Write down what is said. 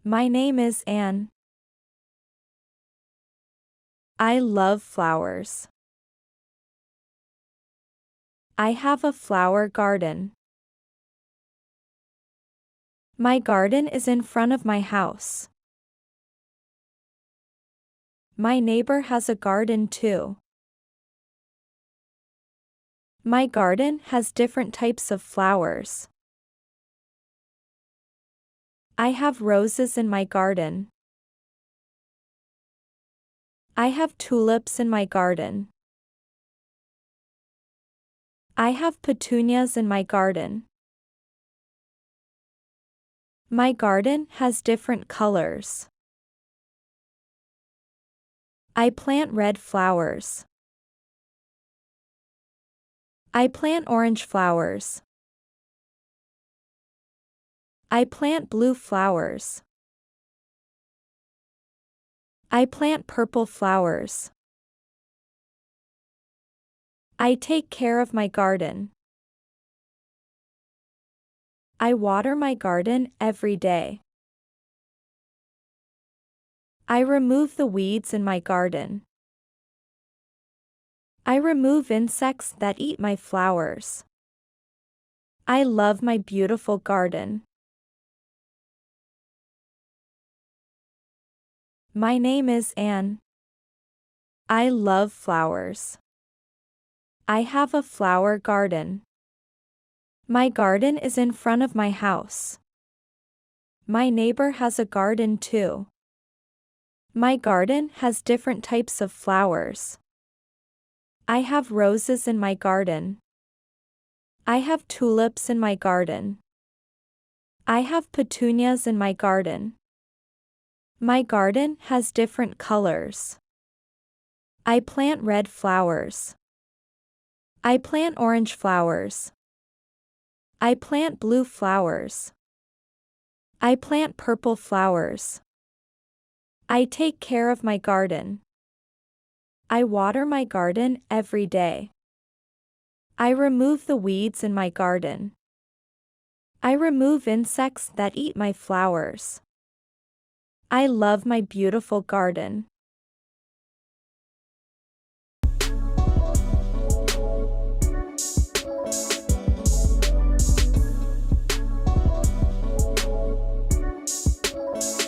My name is Anne. I love flowers. I have a flower garden. My garden is in front of my house. My neighbor has a garden too. My garden has different types of flowers. I have roses in my garden. I have tulips in my garden. I have petunias in my garden. My garden has different colors. I plant red flowers. I plant orange flowers. I plant blue flowers. I plant purple flowers. I take care of my garden. I water my garden every day. I remove the weeds in my garden. I remove insects that eat my flowers. I love my beautiful garden. My name is Anne. I love flowers. I have a flower garden. My garden is in front of my house. My neighbor has a garden too. My garden has different types of flowers. I have roses in my garden. I have tulips in my garden. I have petunias in my garden. My garden has different colors. I plant red flowers. I plant orange flowers. I plant blue flowers. I plant purple flowers. I take care of my garden. I water my garden every day. I remove the weeds in my garden. I remove insects that eat my flowers. I love my beautiful garden.